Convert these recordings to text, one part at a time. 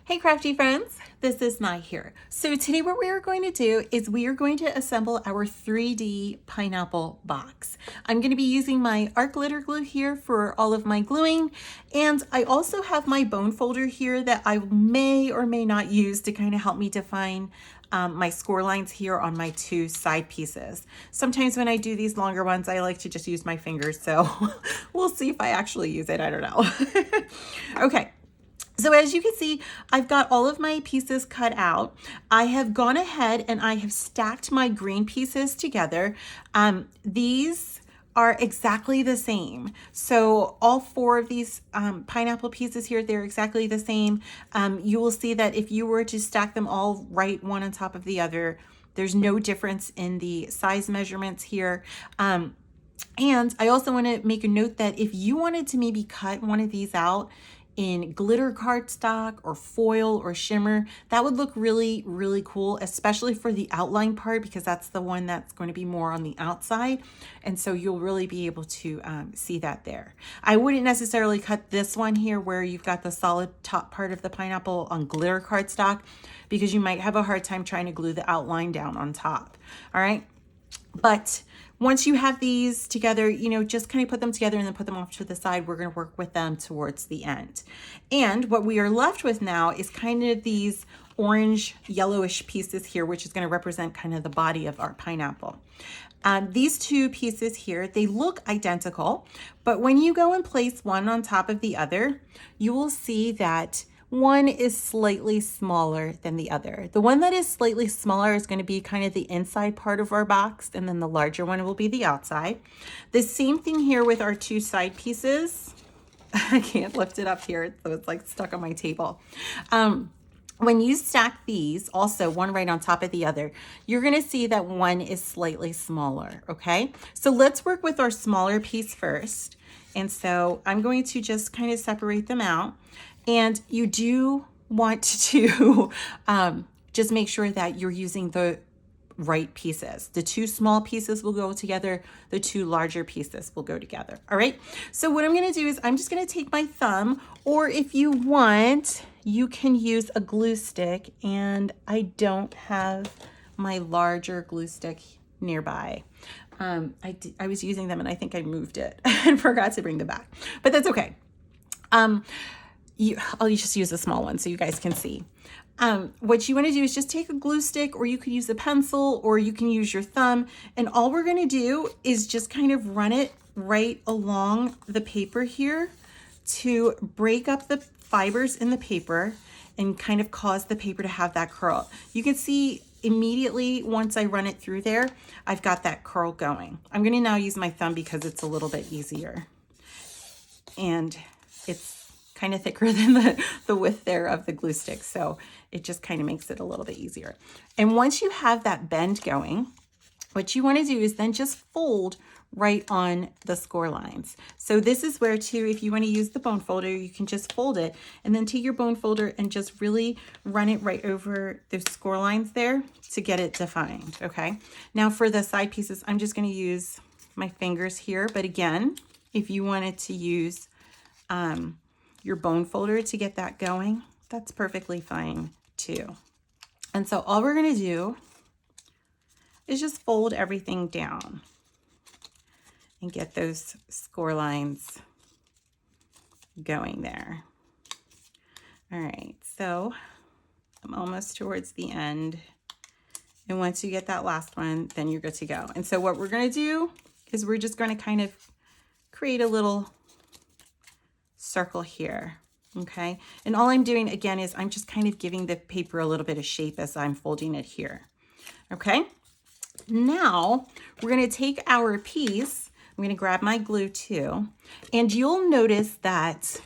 Hey crafty friends, this is Nye here. So today what we are going to do is we are going to assemble our 3D pineapple box. I'm going to be using my art glitter glue here for all of my gluing, and I also have my bone folder here that I may or may not use to kind of help me define my score lines here on my two side pieces. Sometimes when I do these longer ones, I like to just use my fingers, so we'll see if I actually use it, I don't know. Okay. So as you can see, I've got all of my pieces cut out. I have gone ahead and I have stacked my green pieces together. These are exactly the same. So all four of these pineapple pieces here, they're exactly the same. You will see that if you were to stack them all right one on top of the other, there's no difference in the size measurements here. And I also want to make a note that if you wanted to maybe cut one of these out in glitter cardstock or foil or shimmer, that would look really, really cool, especially for the outline part, because that's the one that's going to be more on the outside. And so you'll really be able to see that there. I wouldn't necessarily cut this one here where you've got the solid top part of the pineapple on glitter cardstock, because you might have a hard time trying to glue the outline down on top. All right. But once you have these together, just kind of put them together and then put them off to the side. We're going to work with them towards the end. And what we are left with now is kind of these orange yellowish pieces here, which is going to represent kind of the body of our pineapple. These two pieces here, they look identical, but when you go and place one on top of the other, you will see that one is slightly smaller than the other. The one that is slightly smaller is going to be kind of the inside part of our box, and then the larger one will be the outside. The same thing here with our two side pieces. I can't lift it up here, so it's like stuck on my table. When you stack these, also one right on top of the other, you're going to see that one is slightly smaller, okay? So let's work with our smaller piece first. And so I'm going to just kind of separate them out. And you do want to just make sure that you're using the right pieces. The two small pieces will go together. The two larger pieces will go together. All right. So what I'm going to do is I'm just going to take my thumb, or if you want, you can use a glue stick. And I don't have my larger glue stick nearby. I was using them and I think I moved it and forgot to bring them back, but that's okay. I'll just use a small one so you guys can see. What you want to do is just take a glue stick, or you could use a pencil, or you can use your thumb. And all we're going to do is just kind of run it right along the paper here to break up the fibers in the paper and kind of cause the paper to have that curl. You can see immediately once I run it through there, I've got that curl going. I'm going to now use my thumb because it's a little bit easier. And it's kind of thicker than the width there of the glue stick. So it just kind of makes it a little bit easier. And once you have that bend going, what you want to do is then just fold right on the score lines. So this is where too, if you want to use the bone folder, you can just fold it and then take your bone folder and just really run it right over those score lines there to get it defined. Okay. Now for the side pieces, I'm just going to use my fingers here. But again, if you wanted to use, your bone folder to get that going, that's perfectly fine too. And so all we're going to do is just fold everything down and get those score lines going there. All right, so I'm almost towards the end. And once you get that last one, then you're good to go. And so what we're going to do is we're just going to kind of create a little circle here. Okay. And all I'm doing again is I'm just kind of giving the paper a little bit of shape as I'm folding it here. Okay. Now we're going to take our piece. I'm going to grab my glue too. And you'll notice that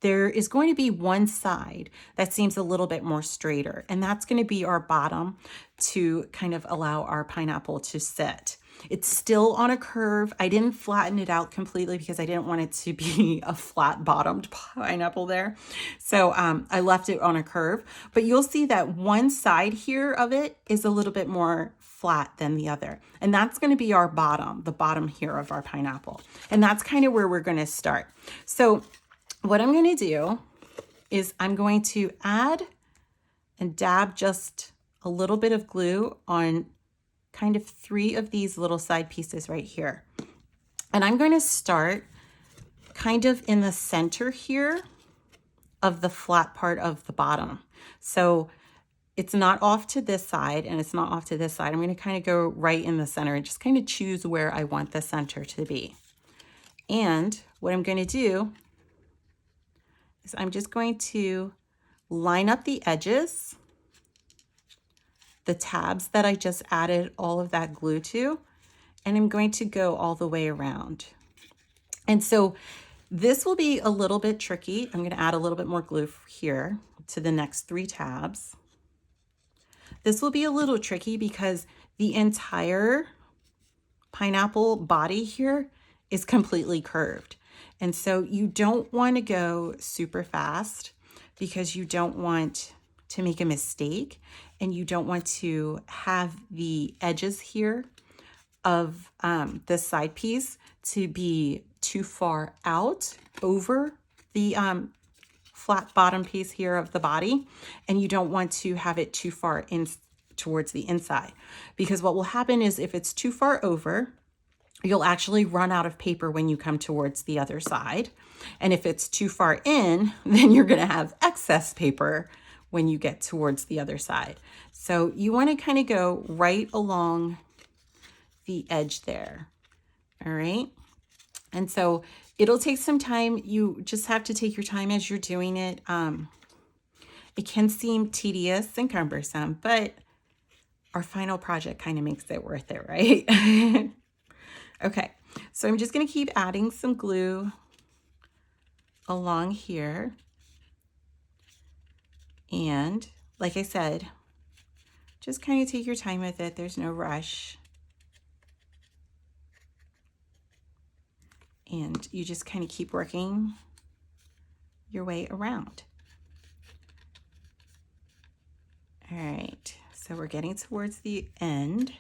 there is going to be one side that seems a little bit more straighter, and that's going to be our bottom to kind of allow our pineapple to sit. It's still on a curve. I didn't flatten it out completely because I didn't want it to be a flat bottomed pineapple there. So I left it on a curve, but you'll see that one side here of it is a little bit more flat than the other. And that's going to be our bottom, the bottom here of our pineapple. And that's kind of where we're going to start. So what I'm going to do is I'm going to add and dab just a little bit of glue on kind of 3 of these little side pieces right here. And I'm going to start kind of in the center here of the flat part of the bottom. So it's not off to this side and it's not off to this side. I'm going to kind of go right in the center and just kind of choose where I want the center to be. And what I'm going to do is I'm just going to line up the edges, the tabs that I just added all of that glue to, and I'm going to go all the way around. And so this will be a little bit tricky. I'm going to add a little bit more glue here to the next 3 tabs. This will be a little tricky because the entire pineapple body here is completely curved. And so you don't want to go super fast because you don't want to make a mistake and you don't want to have the edges here of this side piece to be too far out over the flat bottom piece here of the body, and you don't want to have it too far in towards the inside, because what will happen is if it's too far over, you'll actually run out of paper when you come towards the other side. And if it's too far in, then you're going to have excess paper when you get towards the other side. So you want to kind of go right along the edge there. All right. And so it'll take some time. You just have to take your time as you're doing it. It can seem tedious and cumbersome, but our final project kind of makes it worth it, right? Okay, so I'm just going to keep adding some glue along here. And like I said, just kind of take your time with it. There's no rush. And you just kind of keep working your way around. All right, so we're getting towards the end.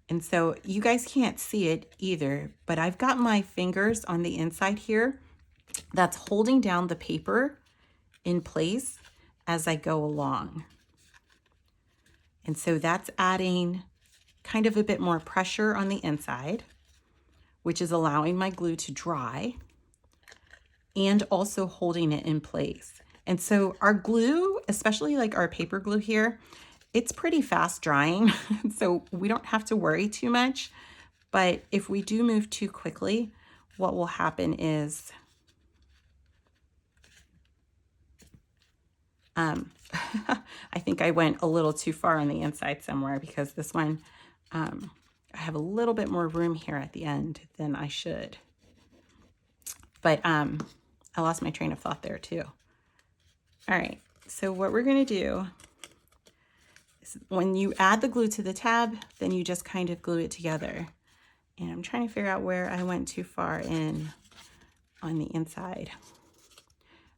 And so you guys can't see it either, but I've got my fingers on the inside here that's holding down the paper in place as I go along. And so that's adding kind of a bit more pressure on the inside, which is allowing my glue to dry and also holding it in place. And so our glue, especially like our paper glue here, it's pretty fast drying, so we don't have to worry too much. But if we do move too quickly, what will happen is I think I went a little too far on the inside somewhere, because this one, I have a little bit more room here at the end than I should. But I lost my train of thought there too. All right, so what we're going to do, when you add the glue to the tab, then you just kind of glue it together. And I'm trying to figure out where I went too far in on the inside.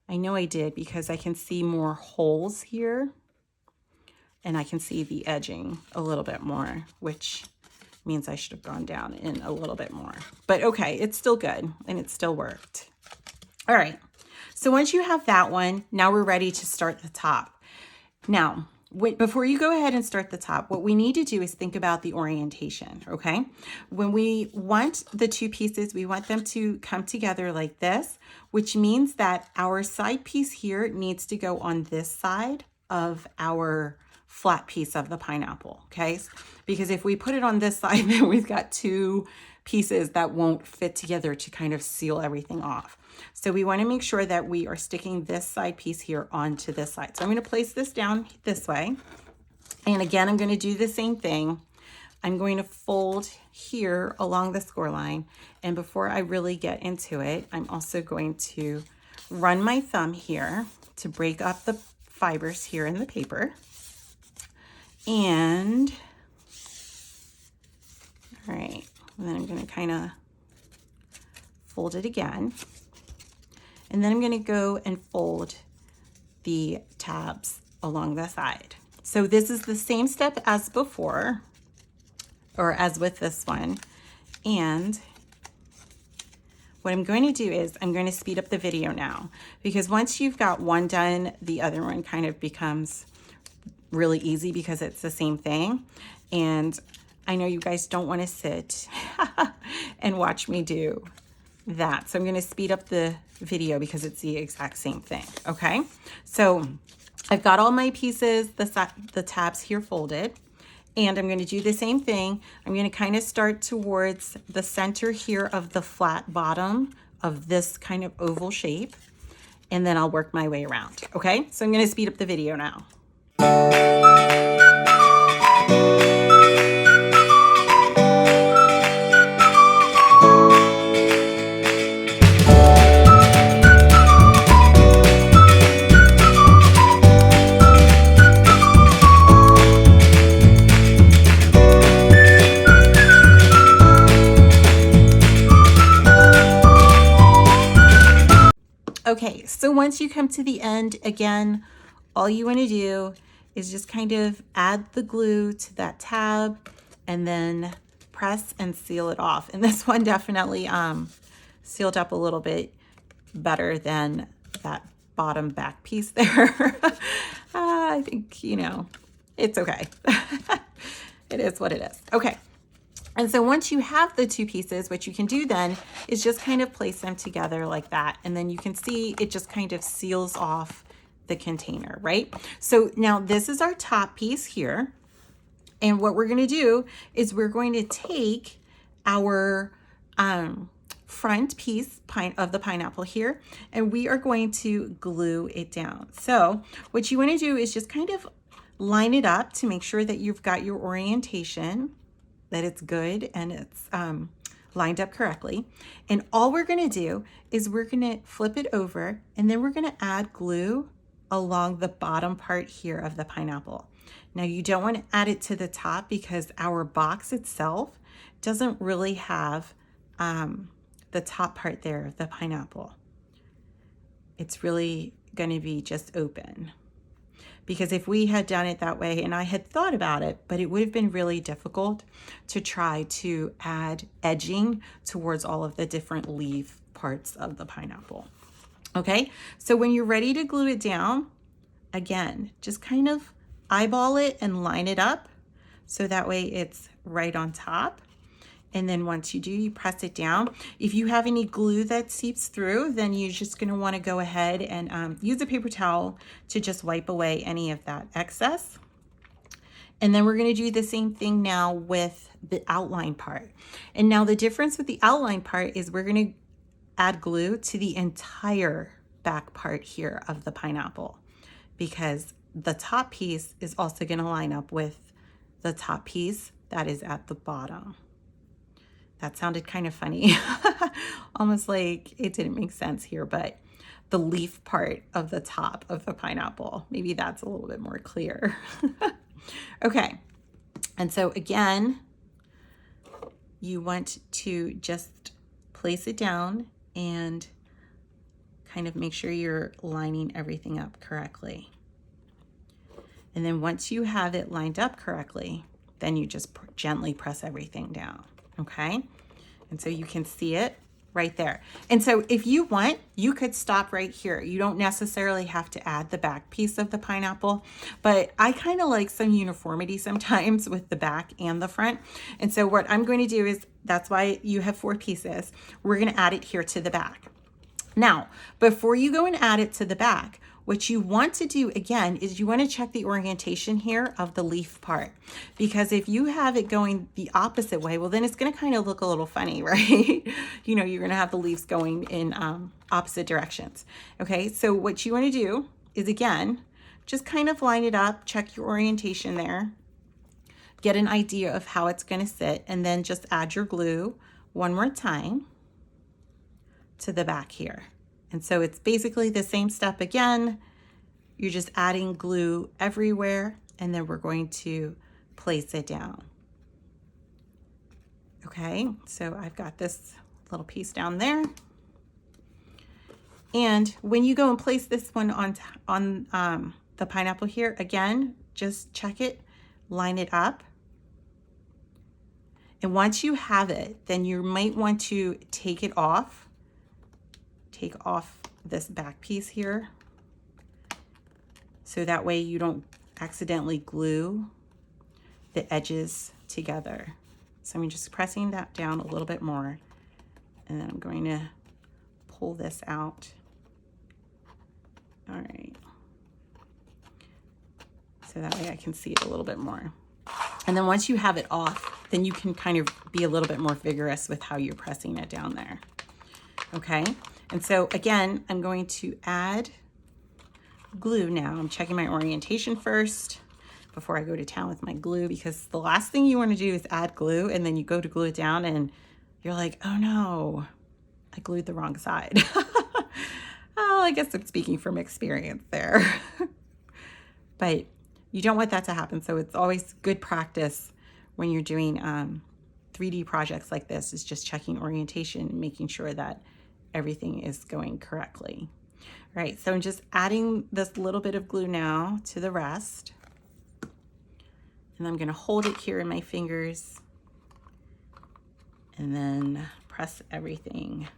I know I did, because I can see more holes here and I can see the edging a little bit more, which means I should have gone down in a little bit more. But okay, it's still good and it still worked. All right, so once you have that one, now we're ready to start the top. Now, before you go ahead and start the top, what we need to do is think about the orientation, okay? When we want the 2 pieces, we want them to come together like this, which means that our side piece here needs to go on this side of our flat piece of the pineapple, okay? Because if we put it on this side, then we've got 2 pieces that won't fit together to kind of seal everything off. So we want to make sure that we are sticking this side piece here onto this side. So I'm going to place this down this way. And again, I'm going to do the same thing. I'm going to fold here along the score line. And before I really get into it, I'm also going to run my thumb here to break up the fibers here in the paper. And, all right, and then I'm going to kind of fold it again. And then I'm going to go and fold the tabs along the side. So this is the same step as before, or as with this one. And what I'm going to do is I'm going to speed up the video now, because once you've got one done, the other one kind of becomes really easy because it's the same thing. And I know you guys don't want to sit and watch me do that. So I'm going to speed up the video because it's the exact same thing. Okay. So I've got all my pieces, the tabs here folded, and I'm going to do the same thing. I'm going to kind of start towards the center here of the flat bottom of this kind of oval shape, and then I'll work my way around. Okay. So I'm going to speed up the video now. Okay, so once you come to the end, again, all you want to do is just kind of add the glue to that tab and then press and seal it off. And this one definitely sealed up a little bit better than that bottom back piece there. I think, you know, it's okay. It is what it is. Okay. And so once you have the two pieces, what you can do then is just kind of place them together like that. And then you can see it just kind of seals off the container, right? So now this is our top piece here. And what we're going to do is we're going to take our front piece of the pineapple here, and we are going to glue it down. So what you want to do is just kind of line it up to make sure that you've got your orientation, that it's good and it's lined up correctly. And all we're going to do is we're going to flip it over, and then we're going to add glue along the bottom part here of the pineapple. Now you don't want to add it to the top because our box itself doesn't really have the top part there of the pineapple. It's really going to be just open. Because if we had done it that way, and I had thought about it, but it would have been really difficult to try to add edging towards all of the different leaf parts of the pineapple. Okay, so when you're ready to glue it down, again, just kind of eyeball it and line it up so that way it's right on top. And then once you do, you press it down. If you have any glue that seeps through, then you're just going to want to go ahead and use a paper towel to just wipe away any of that excess. And then we're going to do the same thing now with the outline part. And now the difference with the outline part is we're going to add glue to the entire back part here of the pineapple, because the top piece is also going to line up with the top piece that is at the bottom. That sounded kind of funny, almost like it didn't make sense here, but the leaf part of the top of the pineapple, maybe that's a little bit more clear. Okay, and so again, you want to just place it down and kind of make sure you're lining everything up correctly. And then once you have it lined up correctly, then you just gently press everything down. Okay, and so you can see it right there. And so if you want, you could stop right here. You don't necessarily have to add the back piece of the pineapple, but I kind of like some uniformity sometimes with the back and the front. And so what I'm going to do is, that's why you have 4 pieces. We're going to add it here to the back. Now, before you go and add it to the back, what you want to do again is you want to check the orientation here of the leaf part, because if you have it going the opposite way, well, then it's going to kind of look a little funny, right? You know, you're going to have the leaves going in opposite directions. Okay, so what you want to do is, again, just kind of line it up, check your orientation there, get an idea of how it's going to sit, and then just add your glue one more time to the back here. And so it's basically the same step again. You're just adding glue everywhere, and then we're going to place it down. Okay, so I've got this little piece down there. And when you go and place this one on the pineapple here, again, just check it, line it up. And once you have it, then you might want to take it off take off this back piece here, so that way you don't accidentally glue the edges together. So I'm just pressing that down a little bit more, and then I'm going to pull this out. All right. So that way I can see it a little bit more. And then once you have it off, then you can kind of be a little bit more vigorous with how you're pressing it down there. Okay. And so again, I'm going to add glue now. I'm checking my orientation first before I go to town with my glue, because the last thing you want to do is add glue and then you go to glue it down and you're like, oh no, I glued the wrong side. Well, I guess I'm speaking from experience there. But you don't want that to happen. So it's always good practice when you're doing 3D projects like this, is just checking orientation and making sure that everything is going correctly. All right, so I'm just adding this little bit of glue now to the rest. And I'm gonna hold it here in my fingers and then press everything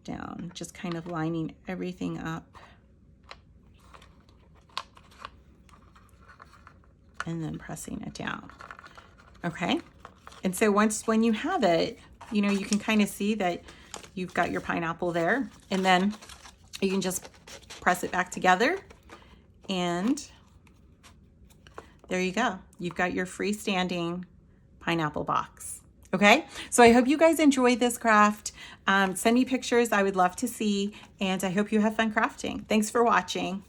down, just kind of lining everything up. And then pressing it down. Okay, and so when you have it, you know, you can kind of see that you've got your pineapple there, and then you can just press it back together, and there you go. You've got your freestanding pineapple box. Okay, so I hope you guys enjoyed this craft. Send me pictures, I would love to see, and I hope you have fun crafting. Thanks for watching.